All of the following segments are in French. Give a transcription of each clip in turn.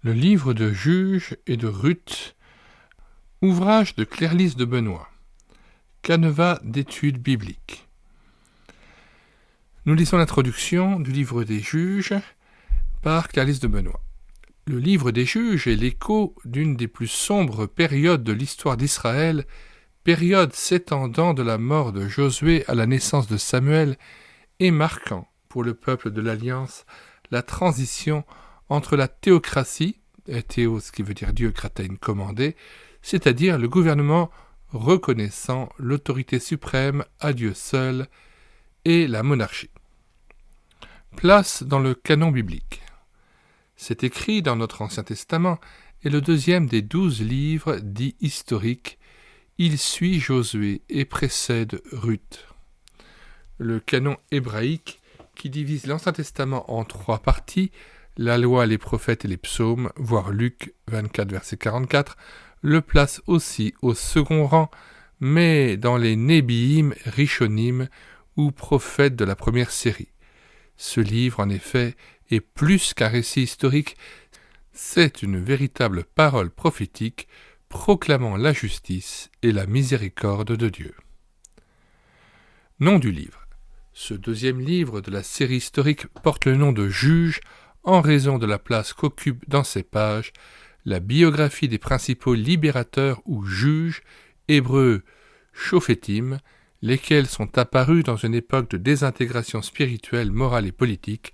Le livre de Juges et de Ruth, ouvrage de Clérlys de Benoît, canevas d'études bibliques. Nous lisons l'introduction du livre des Juges par Clérlys de Benoît. Le livre des Juges est l'écho d'une des plus sombres périodes de l'histoire d'Israël, période s'étendant de la mort de Josué à la naissance de Samuel et marquant, pour le peuple de l'Alliance, la transition entre la théocratie, théos qui veut dire Dieu, kratein commandé, c'est-à-dire le gouvernement reconnaissant l'autorité suprême à Dieu seul, et la monarchie. Place dans le canon biblique. Cet écrit dans notre Ancien Testament est le deuxième des 12 livres dits historiques. Il suit Josué et précède Ruth. Le canon hébraïque, qui divise l'Ancien Testament en 3 parties, la loi, les prophètes et les psaumes, voire Luc 24, verset 44, le place aussi au second rang, mais dans les Nébiim, Rishonim, ou prophètes de la première série. Ce livre, en effet, est plus qu'un récit historique, c'est une véritable parole prophétique proclamant la justice et la miséricorde de Dieu. Nom du livre. Ce deuxième livre de la série historique porte le nom de Juges en raison de la place qu'occupe dans ses pages la biographie des principaux libérateurs ou juges, hébreux shofetim, lesquels sont apparus dans une époque de désintégration spirituelle, morale et politique,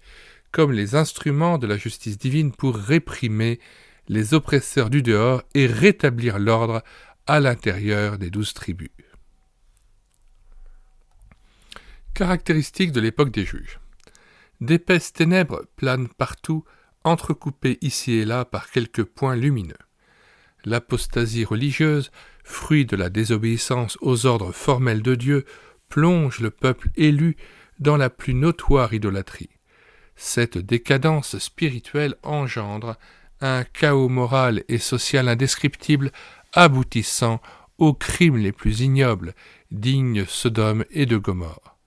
comme les instruments de la justice divine pour réprimer les oppresseurs du dehors et rétablir l'ordre à l'intérieur des 12 tribus. Caractéristiques de l'époque des juges. D'épaisses ténèbres planent partout, entrecoupées ici et là par quelques points lumineux. L'apostasie religieuse, fruit de la désobéissance aux ordres formels de Dieu, plonge le peuple élu dans la plus notoire idolâtrie. Cette décadence spirituelle engendre un chaos moral et social indescriptible, aboutissant aux crimes les plus ignobles, dignes Sodome et de Gomorrhe.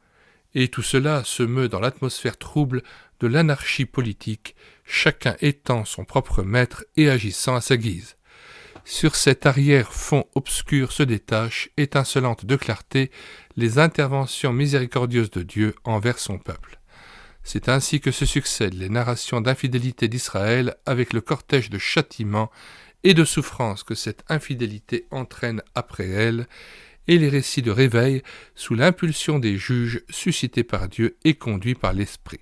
Et tout cela se meut dans l'atmosphère trouble de l'anarchie politique, chacun étant son propre maître et agissant à sa guise. Sur cet arrière-fond obscur se détachent, étincelantes de clarté, les interventions miséricordieuses de Dieu envers son peuple. C'est ainsi que se succèdent les narrations d'infidélité d'Israël avec le cortège de châtiments et de souffrances que cette infidélité entraîne après elle, et les récits de réveil sous l'impulsion des juges suscités par Dieu et conduits par l'Esprit.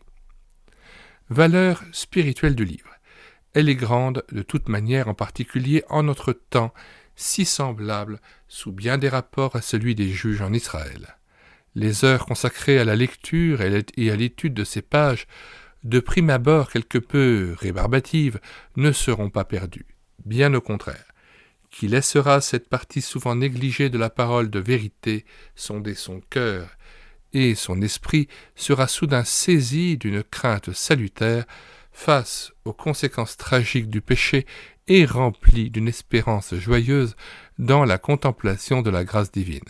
Valeur spirituelle du livre. Elle est grande de toute manière, en particulier en notre temps, si semblable sous bien des rapports à celui des juges en Israël. Les heures consacrées à la lecture et à l'étude de ces pages, de prime abord quelque peu rébarbatives, ne seront pas perdues. Bien au contraire. Qui laissera cette partie souvent négligée de la parole de vérité sonder son cœur, et son esprit sera soudain saisi d'une crainte salutaire face aux conséquences tragiques du péché et rempli d'une espérance joyeuse dans la contemplation de la grâce divine.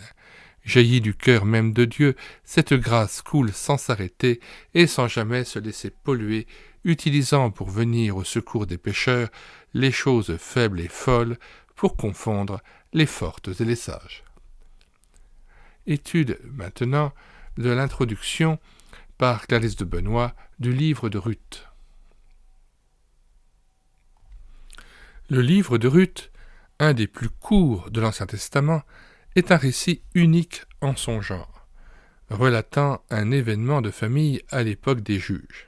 Jaillie du cœur même de Dieu, cette grâce coule sans s'arrêter et sans jamais se laisser polluer, utilisant pour venir au secours des pécheurs les choses faibles et folles, pour confondre les fortes et les sages. Étude maintenant de l'introduction par Clérlys de Benoît du livre de Ruth. Le livre de Ruth, un des plus courts de l'Ancien Testament, est un récit unique en son genre, relatant un événement de famille à l'époque des juges.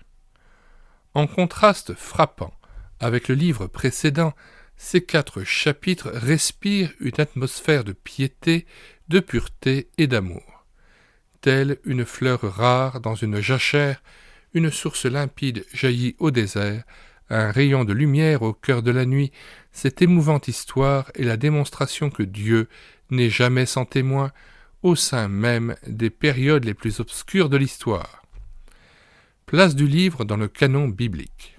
En contraste frappant avec le livre précédent, ces 4 chapitres respirent une atmosphère de piété, de pureté et d'amour. Telle une fleur rare dans une jachère, une source limpide jaillit au désert, un rayon de lumière au cœur de la nuit, cette émouvante histoire est la démonstration que Dieu n'est jamais sans témoin au sein même des périodes les plus obscures de l'histoire. Place du livre dans le canon biblique.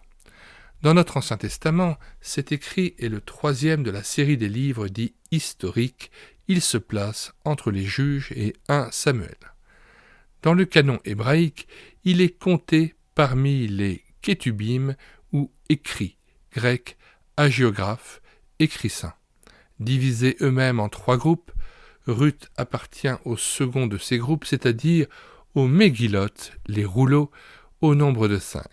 Dans notre Ancien Testament, cet écrit est le 3e de la série des livres dits historiques. Il se place entre les Juges et 1 Samuel. Dans le canon hébraïque, il est compté parmi les Kétubim ou écrits, grec, hagiographes, écrits saints. Divisés eux-mêmes en 3 groupes, Ruth appartient au second de ces groupes, c'est-à-dire aux Mégillotes, les rouleaux, au nombre de 5.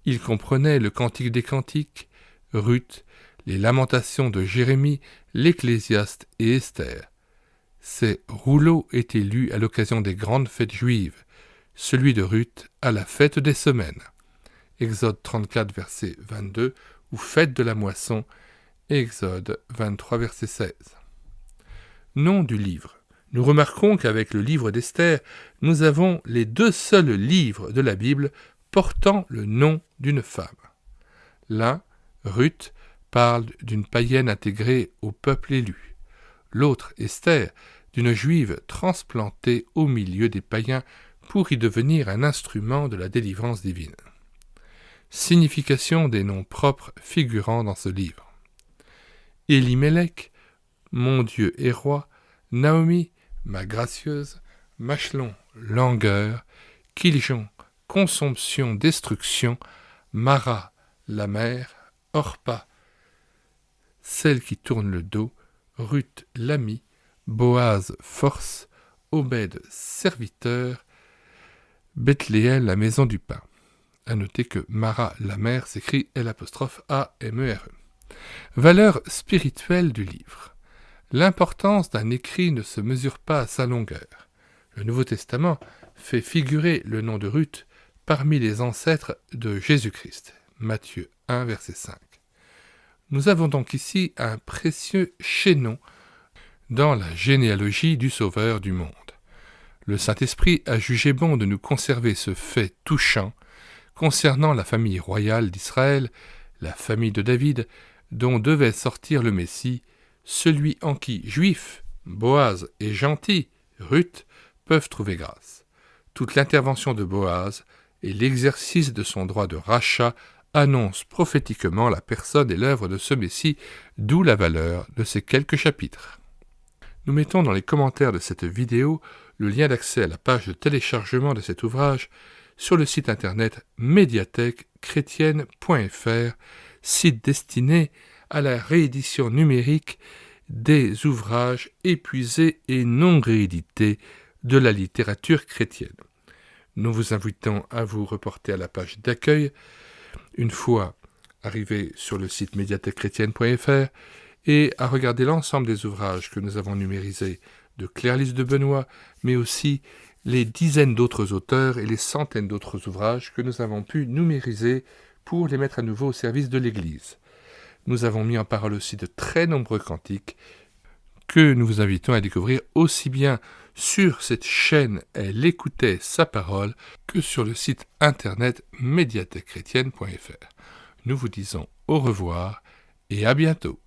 Il comprenait le Cantique des Cantiques, Ruth, les Lamentations de Jérémie, l'Ecclésiaste et Esther. Ces rouleaux étaient lus à l'occasion des grandes fêtes juives, celui de Ruth à la fête des semaines. Exode 34, verset 22, ou fête de la moisson, Exode 23, verset 16. Nom du livre. Nous remarquons qu'avec le livre d'Esther, nous avons les 2 seuls livres de la Bible portant le nom d'une femme. L'un, Ruth, parle d'une païenne intégrée au peuple élu. L'autre, Esther, d'une juive transplantée au milieu des païens pour y devenir un instrument de la délivrance divine. Signification des noms propres figurant dans ce livre. Élimélec, mon Dieu et roi, Naomi, ma gracieuse, Machelon, langueur, Kiljon, consomption, destruction, Mara, la mère, Orpa, celle qui tourne le dos, Ruth, l'ami, Boaz, force, Obed, serviteur, Bethléem, la maison du pain. À noter que Mara, la mère, s'écrit L'Apostrophe-A-M-E-R-E. Valeur spirituelle du livre. L'importance d'un écrit ne se mesure pas à sa longueur. Le Nouveau Testament fait figurer le nom de Ruth parmi les ancêtres de Jésus-Christ. Matthieu 1, verset 5. Nous avons donc ici un précieux chaînon dans la généalogie du Sauveur du monde. Le Saint-Esprit a jugé bon de nous conserver ce fait touchant concernant la famille royale d'Israël, la famille de David, dont devait sortir le Messie, celui en qui Juifs, Boaz et Gentils, Ruth, peuvent trouver grâce. Toute l'intervention de Boaz et l'exercice de son droit de rachat annoncent prophétiquement la personne et l'œuvre de ce Messie, d'où la valeur de ces quelques chapitres. Nous mettons dans les commentaires de cette vidéo le lien d'accès à la page de téléchargement de cet ouvrage sur le site internet médiathèque-chrétienne.fr, site destiné à la réédition numérique des ouvrages épuisés et non réédités de la littérature chrétienne. Nous vous invitons à vous reporter à la page d'accueil une fois arrivé sur le site médiathèque-chrétienne.fr et à regarder l'ensemble des ouvrages que nous avons numérisés de Claire-Lise de Benoît, mais aussi les dizaines d'autres auteurs et les centaines d'autres ouvrages que nous avons pu numériser pour les mettre à nouveau au service de l'Église. Nous avons mis en parole aussi de très nombreux cantiques que nous vous invitons à découvrir aussi bien sur cette chaîne Elle écoutait sa parole que sur le site internet médiathèque-chrétienne.fr. Nous vous disons au revoir et à bientôt.